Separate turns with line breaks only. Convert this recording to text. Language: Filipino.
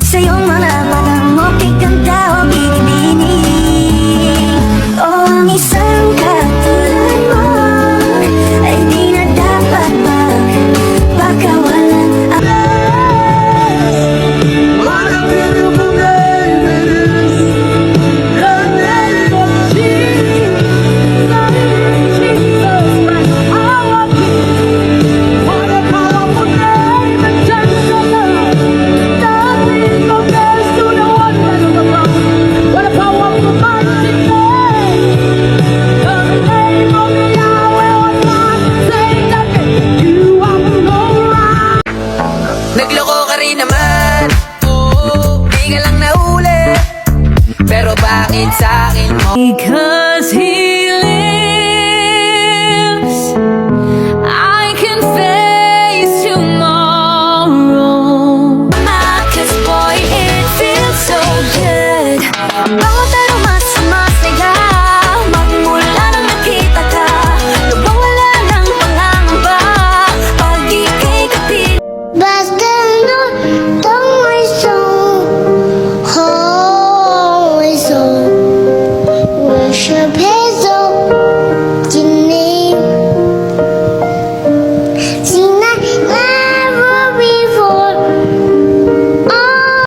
Sa iyong mga matang mo'y ganda o binibining. O ang isang katulad mo ay di na dapat magpakawalan.
What a beautiful name it is, the name of Jesus. Our King. What a powerful name and gentle love. Nothing compares to the one that is above. What a powerful mighty name. The name of Yahweh was not saying that you are the Lord.
Nagloko ka rin naman, oo, di ka lang nahuli. Pero bakit sa'kin mo?
Because he